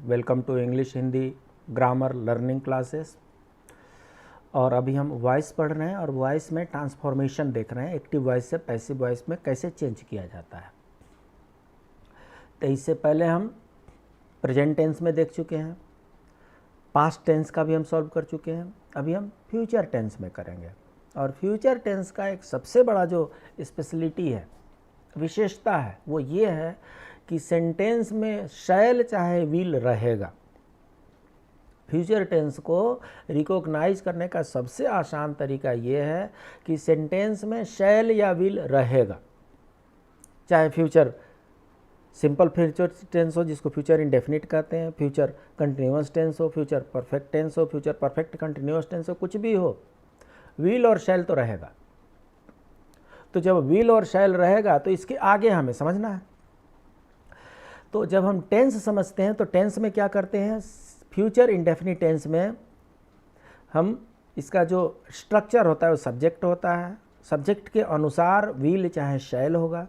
Welcome to English Hindi grammar learning classes. और अभी हम वॉइस पढ़ रहे हैं और वॉइस में ट्रांसफॉर्मेशन देख रहे हैं, एक्टिव वॉइस से पैसिव वॉइस में कैसे चेंज किया जाता है। तो इससे पहले हम प्रेजेंट टेंस में देख चुके हैं, पास्ट टेंस का भी हम सॉल्व कर चुके हैं। अभी हम फ्यूचर टेंस में करेंगे। और फ्यूचर टेंस का एक सबसे बड़ा जो स्पेशलिटी है, विशेषता है, वो ये है कि सेंटेंस में शैल चाहे विल रहेगा। फ्यूचर टेंस को रिकॉग्नाइज करने का सबसे आसान तरीका ये है कि सेंटेंस में शैल या विल रहेगा, चाहे फ्यूचर सिंपल फ्यूचर टेंस हो जिसको फ्यूचर इंडेफिनिट कहते हैं, फ्यूचर कंटिन्यूअस टेंस हो, फ्यूचर परफेक्ट टेंस हो, फ्यूचर परफेक्ट कंटिन्यूअस टेंस हो, कुछ भी हो, विल और शैल तो रहेगा। तो जब विल और शैल रहेगा तो इसके आगे हमें समझना है। तो जब हम टेंस समझते हैं तो टेंस में क्या करते हैं, फ्यूचर इंडेफिनिट टेंस में हम इसका जो स्ट्रक्चर होता है वो सब्जेक्ट होता है, सब्जेक्ट के अनुसार विल चाहे शैल होगा,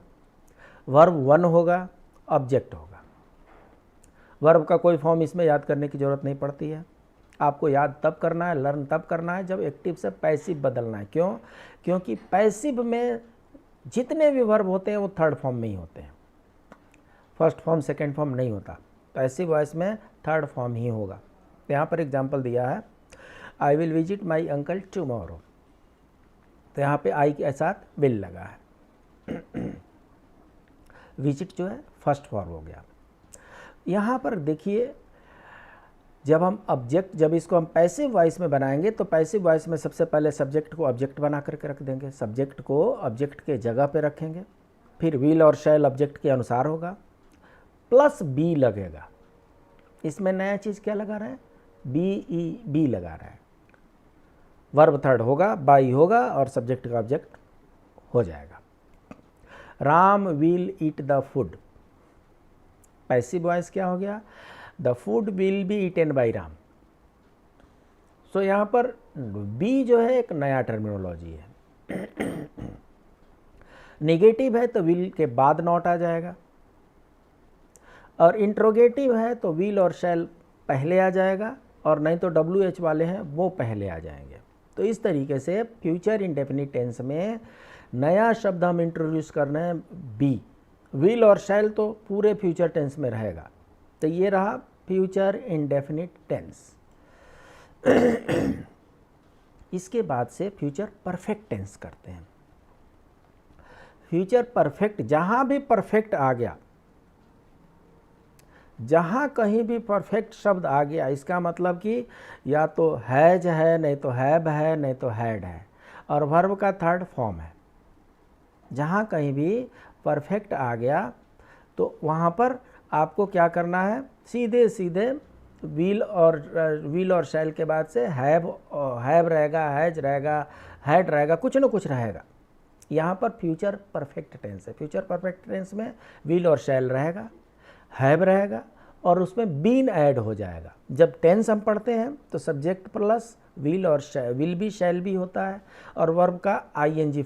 वर्ब वन होगा, ऑब्जेक्ट होगा। वर्ब का कोई फॉर्म इसमें याद करने की ज़रूरत नहीं पड़ती है। आपको याद तब करना है, लर्न तब करना है जब एक्टिव से पैसिव बदलना है। क्यों? क्योंकि पैसिव में जितने भी वर्ब होते हैं वो थर्ड फॉर्म में ही होते हैं, फर्स्ट फॉर्म सेकेंड फॉर्म नहीं होता। पैसिव वॉइस में थर्ड फॉर्म ही होगा। यहाँ पर एग्जाम्पल दिया है, I will visit my uncle tomorrow. तो यहाँ पे आई के साथ विल लगा है। विजिट जो है फर्स्ट फॉर्म हो गया। यहाँ पर देखिए, जब इसको हम पैसिव वॉइस में बनाएंगे तो पैसिव वॉइस में सबसे पहले सब्जेक्ट को ऑब्जेक्ट बना करके रख देंगे, सब्जेक्ट को ऑब्जेक्ट के जगह पे रखेंगे, फिर विल और शैल ऑब्जेक्ट के अनुसार होगा, प्लस बी लगेगा। इसमें नया चीज़ क्या लगा रहे हैं, बी लगा रहा है। वर्ब थर्ड होगा, बाई होगा और सब्जेक्ट का ऑब्जेक्ट हो जाएगा। Ram will eat the food. Passive voice क्या हो गया, the food will be eaten by Ram. So यहाँ पर बी जो है एक नया टर्मिनोलॉजी है। निगेटिव है तो विल के बाद नॉट आ जाएगा, और इंट्रोगेटिव है तो विल और शैल पहले आ जाएगा, और नहीं तो WH वाले हैं वो पहले आ जाएंगे। तो इस तरीके से फ्यूचर इंडेफिनिट टेंस में नया शब्द हम इंट्रोड्यूस कर रहे हैं, बी। विल और शैल तो पूरे फ्यूचर टेंस में रहेगा। तो ये रहा फ्यूचर इंडेफिनिट टेंस। इसके बाद से फ्यूचर परफेक्ट टेंस करते हैं। फ्यूचर परफेक्ट, जहाँ भी परफेक्ट आ गया, जहाँ कहीं भी परफेक्ट शब्द आ गया, इसका मतलब कि या तो हैज है, नहीं तो हैव है, नहीं तो हैड है, और वर्ब का थर्ड फॉर्म है। जहाँ कहीं भी परफेक्ट आ गया तो वहाँ पर आपको क्या करना है, सीधे सीधे विल और शैल के बाद से हैव रहेगा, हैज रहेगा, हैड रहेगा, कुछ न कुछ रहेगा। यहाँ पर फ्यूचर परफेक्ट टेंस है। फ्यूचर परफेक्ट टेंस में विल और शैल रहेगा, हैव रहेगा, और उसमें बीन ऐड हो जाएगा। जब टेंस हम पढ़ते हैं तो सब्जेक्ट प्लस विल और विल भी शैल भी होता है, और वर्ब का ING।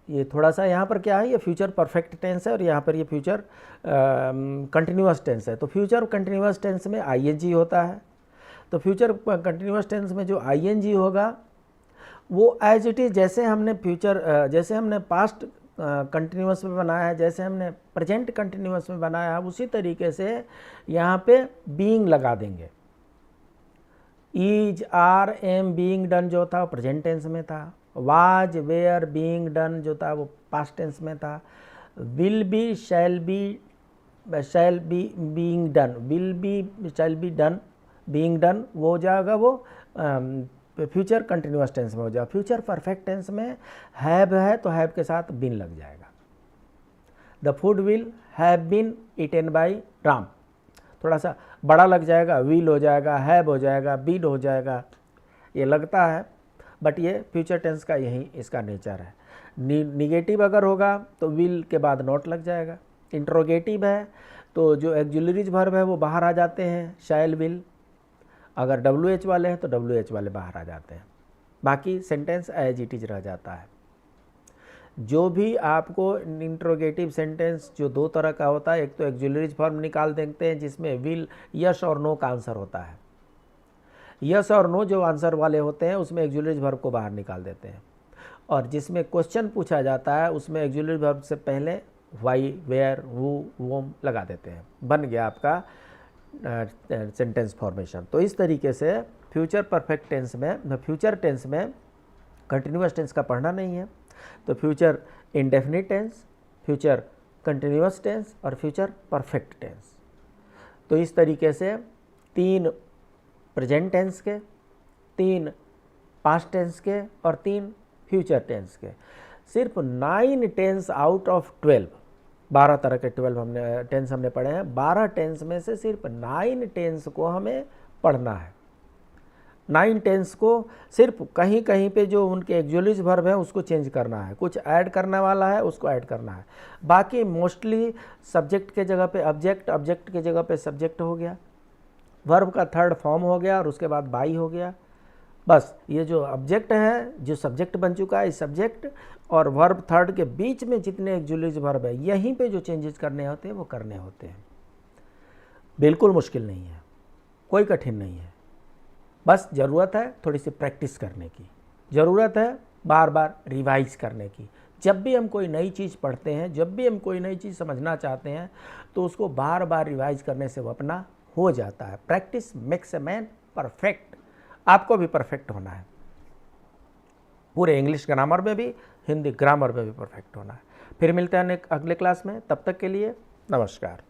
ये थोड़ा सा यहाँ पर क्या है, ये फ्यूचर परफेक्ट टेंस है और यहाँ पर ये फ्यूचर कंटिन्यूअस टेंस है। तो फ्यूचर कंटिन्यूअस टेंस में ING होता है। तो फ्यूचर कंटिन्यूअस टेंस में जो ING होगा वो एज इट इज़, जैसे हमने पास्ट कंटिन्यूअस में बनाया है, जैसे हमने प्रेजेंट कंटिन्यूअस में बनाया है, उसी तरीके से यहाँ पे बीइंग लगा देंगे। Is, are, am, being done जो था वो प्रेजेंट टेंस में था। वाज, वेयर, बीइंग डन जो था वो पास्ट टेंस में था। Will be, shall be, being done, will be, shall be done, being done वो हो जाएगा, वो फ्यूचर कंटिन्यूअस टेंस में हो जाएगा। फ्यूचर परफेक्ट टेंस में हैव है तो हैव के साथ बीन लग जाएगा। The food will have been eaten by Ram, थोड़ा सा बड़ा लग जाएगा, विल हो जाएगा, हैव हो जाएगा, बीन हो जाएगा, ये लगता है, बट ये फ्यूचर टेंस का यही इसका नेचर है। निगेटिव अगर होगा तो विल के बाद नॉट लग जाएगा। इंट्रोगेटिव है तो जो एक्जुलरीज वर्ब है वो बाहर आ जाते हैं, शैल, विल। अगर WH वाले हैं तो WH वाले बाहर आ जाते हैं, बाकी सेंटेंस एज इट इज रह जाता है। जो भी आपको इंट्रोगेटिव सेंटेंस जो दो तरह का होता है, एक तो एक्सिलरीज फॉर्म निकाल देते हैं जिसमें विल, यस और नो का आंसर होता है। यस और नो जो आंसर वाले होते हैं उसमें एक्सिलरीज वर्ब को बाहर निकाल देते हैं, और जिसमें क्वेश्चन पूछा जाता है उसमें एक्सिलरी वर्ब से पहले वाई, वेयर, हु, वोम लगा देते हैं। बन गया आपका सेंटेंस फॉर्मेशन। तो इस तरीके से फ्यूचर परफेक्ट टेंस में, फ्यूचर टेंस में कंटिन्यूअस टेंस का पढ़ना नहीं है, तो future indefinite tense, future continuous tense और फ्यूचर परफेक्ट टेंस। तो इस तरीके से 3 प्रेजेंट टेंस के, 3 पास्ट टेंस के और 3 फ्यूचर टेंस के। सिर्फ 9 टेंस आउट ऑफ 12, 12 तरह के 12 टेंस हमने पढ़े हैं, 12 टेंस में से सिर्फ 9 टेंस को हमें पढ़ना है। 9 टेंस को सिर्फ कहीं कहीं पे जो उनके एक्सिलरीज वर्ब है उसको चेंज करना है, कुछ ऐड करने वाला है उसको ऐड करना है। बाकी मोस्टली सब्जेक्ट के जगह पे ऑब्जेक्ट, ऑब्जेक्ट के जगह पे सब्जेक्ट हो गया, वर्ब का थर्ड फॉर्म हो गया और उसके बाद बाई हो गया। बस ये जो ऑब्जेक्ट है, जो सब्जेक्ट बन चुका है, इस सब्जेक्ट और वर्ब थर्ड के बीच में जितने एक्सिलरीज वर्ब है यहीं पे जो चेंजेस करने होते हैं वो करने होते हैं। बिल्कुल मुश्किल नहीं है, कोई कठिन नहीं है, बस ज़रूरत है थोड़ी सी प्रैक्टिस करने की, ज़रूरत है बार बार रिवाइज करने की। जब भी हम कोई नई चीज़ पढ़ते हैं, जब भी हम कोई नई चीज़ समझना चाहते हैं तो उसको बार बार रिवाइज करने से वो अपना हो जाता है। Practice makes a man perfect. आपको भी परफेक्ट होना है, पूरे इंग्लिश ग्रामर में भी, हिंदी ग्रामर में भी परफेक्ट होना है। फिर मिलते हैं अगले क्लास में, तब तक के लिए नमस्कार।